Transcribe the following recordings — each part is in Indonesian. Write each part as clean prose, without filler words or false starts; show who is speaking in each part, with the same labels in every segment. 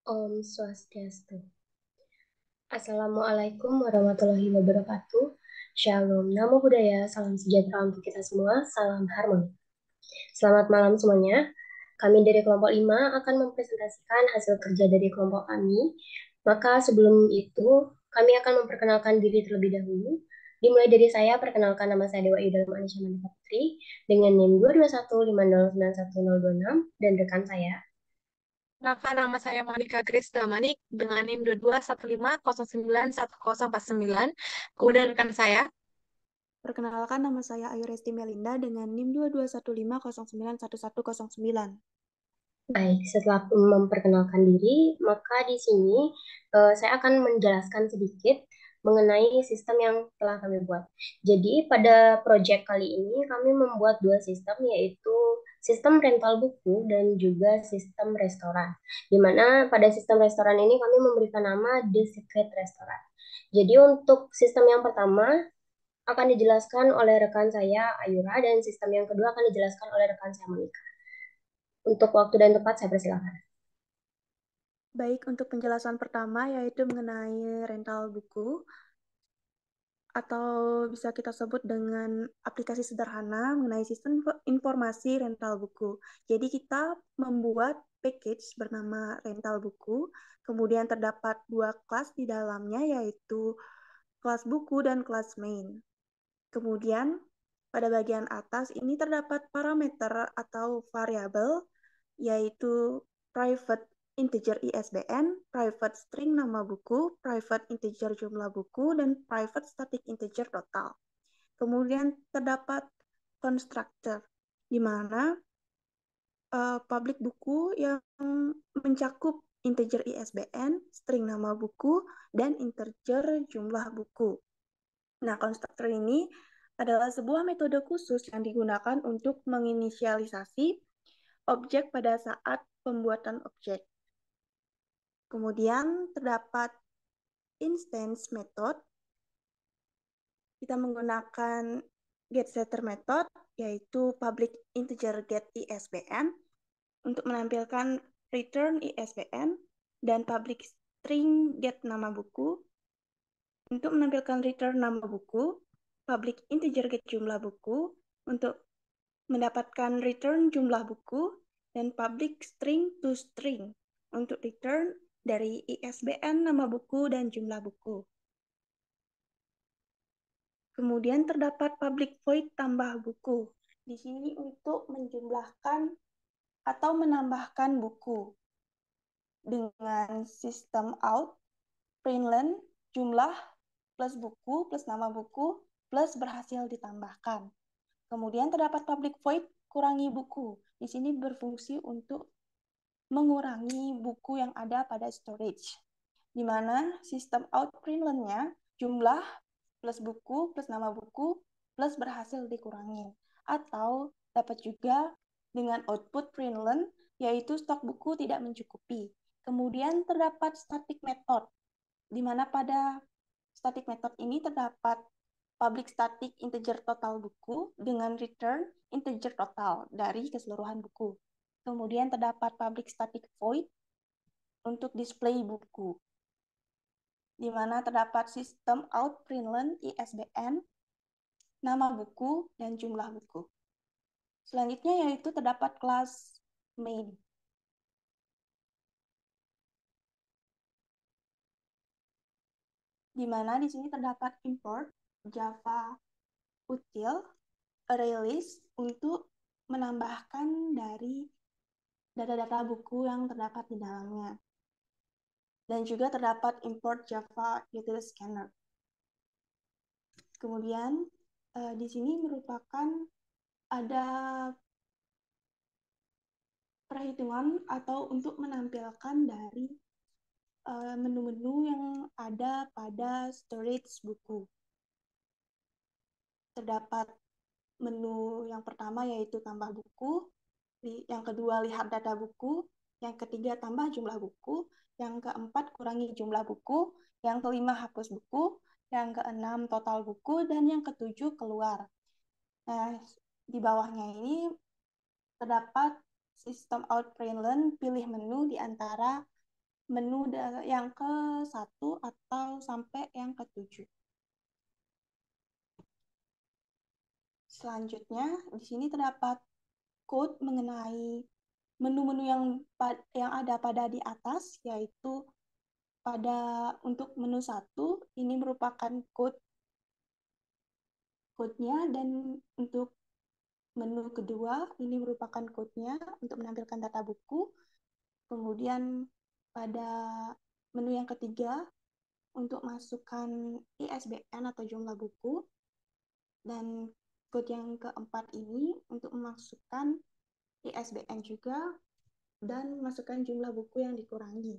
Speaker 1: Om Swastiastu. Assalamualaikum warahmatullahi wabarakatuh. Shalom, namo buddhaya, salam sejahtera untuk kita semua, salam harmoni. Selamat malam semuanya. Kami dari kelompok 5 akan mempresentasikan hasil kerja dari kelompok kami. Maka sebelum itu, kami akan memperkenalkan diri terlebih dahulu. Dimulai dari saya, perkenalkan nama saya Dewa Yudha Manisha Mandika Putri dengan NIM 22150910026 dan rekan saya.
Speaker 2: Kenalkan, nama saya Monica Grace Damanik dengan NIM 2215091049. Kemudian rekan saya.
Speaker 3: Perkenalkan, nama saya Ayu Resti Melinda dengan NIM 2215091109.
Speaker 1: Baik, setelah memperkenalkan diri, maka di sini saya akan menjelaskan sedikit mengenai sistem yang telah kami buat. Jadi pada proyek kali ini kami membuat dua sistem, yaitu sistem rental buku dan juga sistem restoran. Di mana pada sistem restoran ini kami memberikan nama The Secret Restaurant. Jadi untuk sistem yang pertama akan dijelaskan oleh rekan saya Ayura dan sistem yang kedua akan dijelaskan oleh rekan saya Monica. Untuk waktu dan tempat saya persilakan.
Speaker 3: Baik, untuk penjelasan pertama yaitu mengenai rental buku, atau bisa kita sebut dengan aplikasi sederhana mengenai sistem informasi rental buku. Jadi kita membuat package bernama rental buku, kemudian terdapat dua kelas di dalamnya yaitu kelas buku dan kelas main. Kemudian pada bagian atas ini terdapat parameter atau variabel yaitu private integer ISBN, private string nama buku, private integer jumlah buku, dan private static integer total. Kemudian terdapat constructor, di mana public buku yang mencakup integer ISBN, string nama buku, dan integer jumlah buku. Nah, constructor ini adalah sebuah metode khusus yang digunakan untuk menginisialisasi objek pada saat pembuatan objek. Kemudian terdapat instance method. Kita menggunakan getSetter method, yaitu public integer get ISBN, untuk menampilkan return ISBN, dan public string get nama buku, untuk menampilkan return nama buku, public integer get jumlah buku, untuk mendapatkan return jumlah buku, dan public string to string untuk return dari ISBN nama buku dan jumlah buku. Kemudian terdapat public void tambah buku. Di sini untuk menjumlahkan atau menambahkan buku dengan sistem out, println, jumlah, plus buku, plus nama buku, plus berhasil ditambahkan. Kemudian terdapat public void kurangi buku. Di sini berfungsi untuk mengurangi buku yang ada pada storage, di mana sistem out println-nya jumlah plus buku plus nama buku plus berhasil dikurangi. Atau dapat juga dengan output println, yaitu stok buku tidak mencukupi. Kemudian terdapat static method, di mana pada static method ini terdapat public static integer total buku dengan return integer total dari keseluruhan buku. Kemudian terdapat public static void untuk display buku, di mana terdapat sistem out println ISBN, nama buku, dan jumlah buku. Selanjutnya yaitu terdapat kelas main, di mana di sini terdapat import Java util array list untuk menambahkan dari data-data buku yang terdapat di dalamnya. Dan juga terdapat import Java util scanner. Kemudian di sini merupakan ada perhitungan atau untuk menampilkan dari menu-menu yang ada pada storage buku. Terdapat menu yang pertama yaitu tambah buku, yang kedua lihat data buku, yang ketiga tambah jumlah buku, yang keempat kurangi jumlah buku, yang kelima hapus buku, yang keenam total buku, dan yang ketujuh keluar. Nah, di bawahnya ini terdapat sistem out println pilih menu di antara menu yang ke-1 atau sampai yang ke-7. Selanjutnya, di sini terdapat code mengenai menu-menu yang ada pada di atas, yaitu untuk menu 1 ini merupakan code-nya, dan untuk menu kedua ini merupakan code-nya untuk menampilkan data buku. Kemudian pada menu yang ketiga untuk masukkan ISBN atau jumlah buku, dan code yang keempat ini untuk memasukkan ISBN juga dan masukkan jumlah buku yang dikurangi.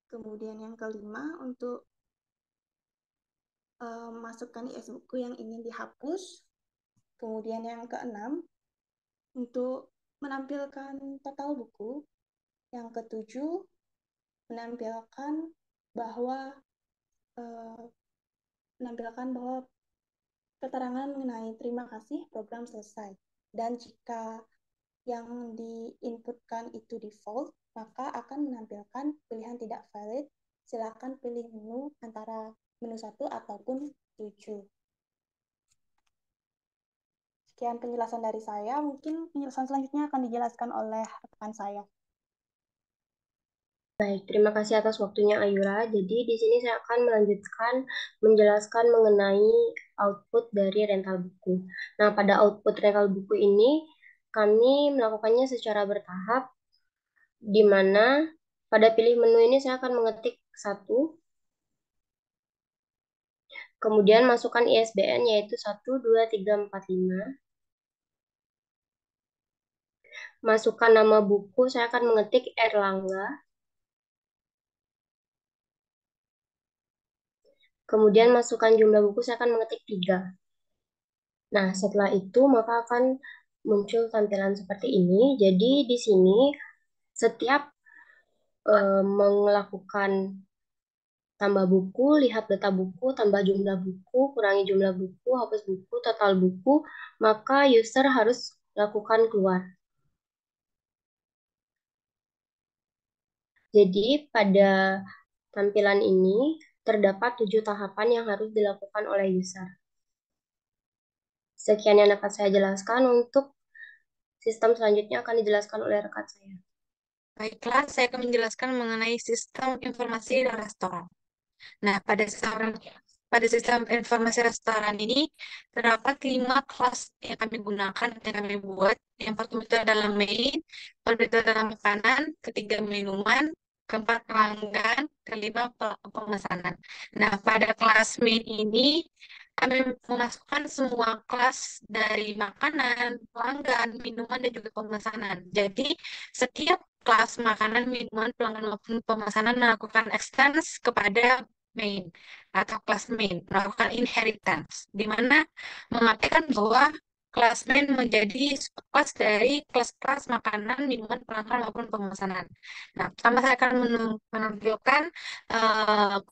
Speaker 3: Kemudian yang kelima untuk masukkan IS buku yang ingin dihapus. Kemudian yang keenam untuk menampilkan total buku. Yang ketujuh menampilkan bahwa keterangan mengenai terima kasih program selesai. Dan jika yang diinputkan itu default, maka akan menampilkan pilihan tidak valid. Silakan pilih menu antara menu 1 ataupun 7. Sekian penjelasan dari saya. Mungkin penjelasan selanjutnya akan dijelaskan oleh rekan saya.
Speaker 1: Baik, terima kasih atas waktunya Ayura. Jadi di sini saya akan melanjutkan menjelaskan mengenai output dari rental buku. Nah, pada output rental buku ini kami melakukannya secara bertahap, di mana pada pilih menu ini saya akan mengetik 1, kemudian masukkan ISBN yaitu 12345. Masukkan nama buku, saya akan mengetik Erlangga. Kemudian masukkan jumlah buku, saya akan mengetik 3. Nah, setelah itu maka akan muncul tampilan seperti ini. Jadi di sini setiap melakukan tambah buku, lihat data buku, tambah jumlah buku, kurangi jumlah buku, hapus buku, total buku, maka user harus lakukan keluar. Jadi pada tampilan ini terdapat 7 tahapan yang harus dilakukan oleh user. Sekian yang dapat saya jelaskan. Untuk sistem selanjutnya akan dijelaskan oleh rekan saya.
Speaker 2: Baiklah, saya akan menjelaskan mengenai sistem informasi dan restoran. Nah, pada sistem informasi restoran ini terdapat 5 kelas yang kami gunakan, yang kami buat. Yang pertama itu adalah main, kedua itu adalah makanan, ketiga minuman, keempat pelanggan, kelima pemesanan. Nah, pada kelas main ini kami memasukkan semua kelas dari makanan, pelanggan, minuman, dan juga pemesanan. Jadi, setiap kelas makanan, minuman, pelanggan maupun pemesanan melakukan extends kepada main atau kelas main, melakukan inheritance, di mana mengatakan bahwa kelas main menjadi kelas dari kelas-kelas makanan, minuman, pelanggan maupun pemesanan. Nah, pertama saya akan menampilkan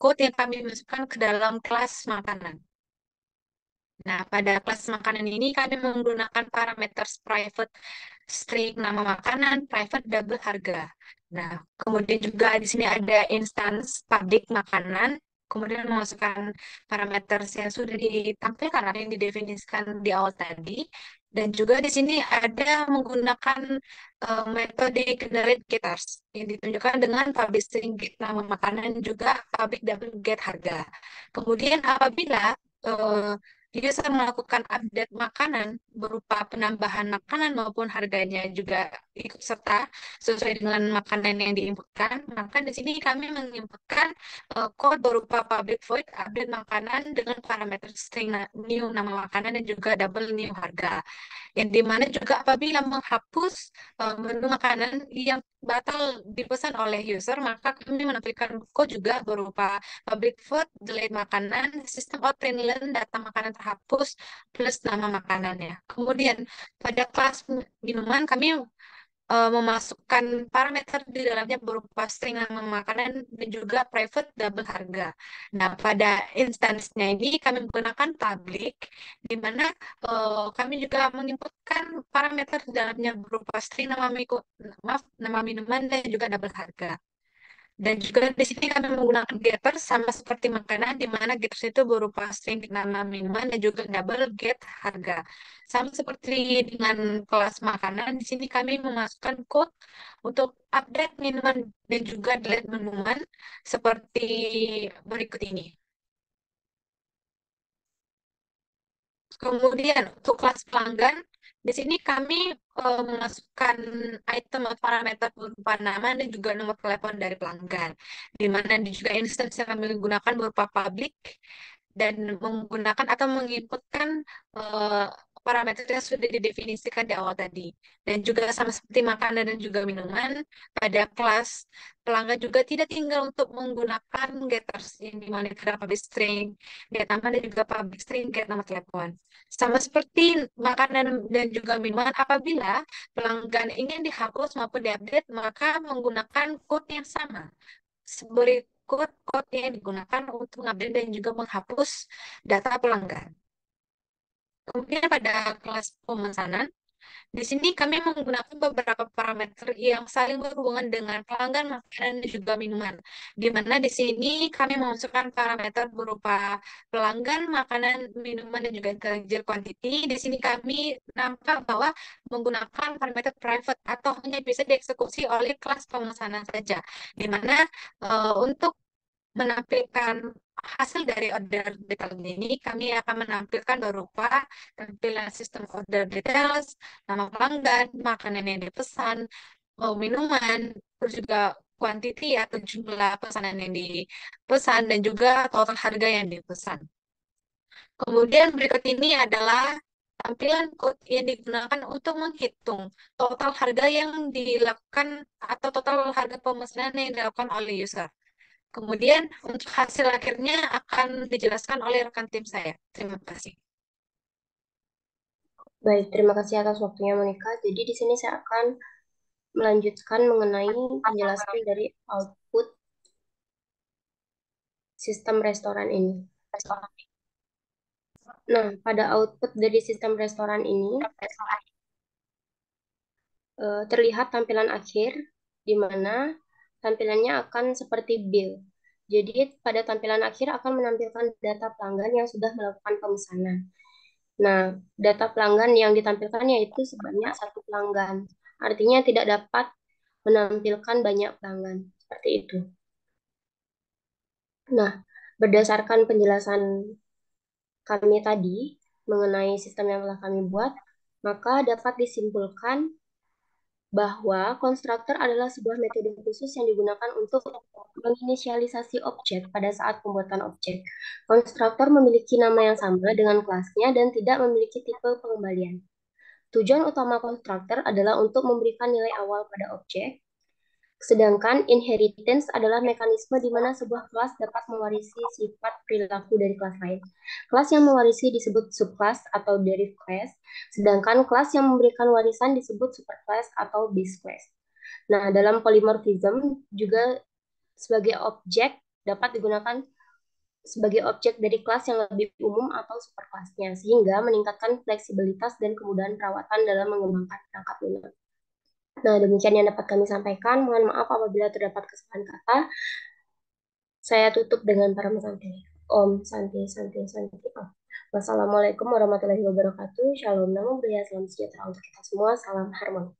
Speaker 2: code yang kami masukkan ke dalam kelas makanan. Nah, pada kelas makanan ini kami menggunakan parameter private string nama makanan, private double harga. Nah, kemudian juga di sini ada instance public makanan, kemudian memasukkan parameter yang sudah ditampilkan atau yang didefinisikan di awal tadi. Dan juga di sini ada menggunakan metode generate getters yang ditunjukkan dengan public string get nama makanan juga public double get harga. Kemudian apabila user melakukan update makanan berupa penambahan makanan maupun harganya juga ikut serta sesuai dengan makanan yang diinputkan, maka di sini kami menginputkan code berupa public void update makanan dengan parameter string new nama makanan dan juga double new harga. Yang dimana juga apabila menghapus menu makanan yang batal dipesan oleh user, maka kami menampilkan code juga berupa public void, delete makanan, sistem out learn data makanan terhapus, plus nama makanannya. Kemudian pada kelas minuman kami memasukkan parameter di dalamnya berupa string nama makanan dan juga private double harga. Nah, pada instansinya ini kami menggunakan public, di mana kami juga menginputkan parameter di dalamnya berupa string nama minuman dan juga double harga. Dan juga di sini kami menggunakan getter sama seperti makanan, di mana getter itu berupa string nama minuman dan juga double get harga. Sama seperti dengan kelas makanan, di sini kami memasukkan code untuk update minuman dan juga delete minuman seperti berikut ini. Kemudian untuk kelas pelanggan, di sini kami memasukkan item atau parameter berupa nama dan juga nomor telepon dari pelanggan. Di mana juga instance yang kami gunakan berupa public dan menggunakan atau menginputkan eh, parameter yang sudah didefinisikan di awal tadi. Dan juga sama seperti makanan dan juga minuman, pada kelas pelanggan juga tidak tinggal untuk menggunakan getters yang dimana ada public string, get nama dan juga public string, get nama telepon. Sama seperti makanan dan juga minuman, apabila pelanggan ingin dihapus maupun diupdate, maka menggunakan code yang sama. Berikut code yang digunakan untuk mengupdate dan juga menghapus data pelanggan. Kemudian pada kelas pemesanan, di sini kami menggunakan beberapa parameter yang saling berhubungan dengan pelanggan makanan dan juga minuman. Di mana di sini kami memasukkan parameter berupa pelanggan, makanan, minuman, dan juga integer quantity. Di sini kami nampak bahwa menggunakan parameter private atau hanya bisa dieksekusi oleh kelas pemesanan saja. Di mana untuk menampilkan hasil dari order detail ini, kami akan menampilkan berupa tampilan sistem order details, nama pelanggan, makanan yang dipesan, minuman, terus juga quantity atau jumlah pesanan yang dipesan, dan juga total harga yang dipesan. Kemudian berikut ini adalah tampilan code yang digunakan untuk menghitung total harga yang dilakukan atau total harga pemesanan yang dilakukan oleh user. Kemudian untuk hasil akhirnya akan dijelaskan oleh rekan tim saya. Terima kasih.
Speaker 1: Baik, terima kasih atas waktunya Monica. Jadi di sini saya akan melanjutkan mengenai penjelasan dari output sistem restoran ini. Nah, pada output dari sistem restoran ini terlihat tampilan akhir, di mana tampilannya akan seperti bill. Jadi pada tampilan akhir akan menampilkan data pelanggan yang sudah melakukan pemesanan. Nah, data pelanggan yang ditampilkan yaitu sebanyak satu pelanggan. Artinya tidak dapat menampilkan banyak pelanggan. Seperti itu. Nah, berdasarkan penjelasan kami tadi mengenai sistem yang telah kami buat, maka dapat disimpulkan bahwa konstruktor adalah sebuah metode khusus yang digunakan untuk menginisialisasi objek pada saat pembuatan objek. Konstruktor memiliki nama yang sama dengan kelasnya dan tidak memiliki tipe pengembalian. Tujuan utama konstruktor adalah untuk memberikan nilai awal pada objek, sedangkan inheritance adalah mekanisme di mana sebuah kelas dapat mewarisi sifat perilaku dari kelas lain. Kelas yang mewarisi disebut subclass atau derived class, sedangkan kelas yang memberikan warisan disebut superclass atau base class. Nah, dalam polymorphism juga sebagai objek dapat digunakan sebagai objek dari kelas yang lebih umum atau superkelasnya, sehingga meningkatkan fleksibilitas dan kemudahan perawatan dalam mengembangkan perangkat lunak. Nah, demikian yang dapat kami sampaikan. Mohon maaf apabila terdapat kesalahan kata. Saya tutup dengan para santi. Om Santi, Santi, Santi. Om. Wassalamualaikum warahmatullahi wabarakatuh. Shalom, namo buddhaya, salam sejahtera untuk kita semua. Salam harmoni.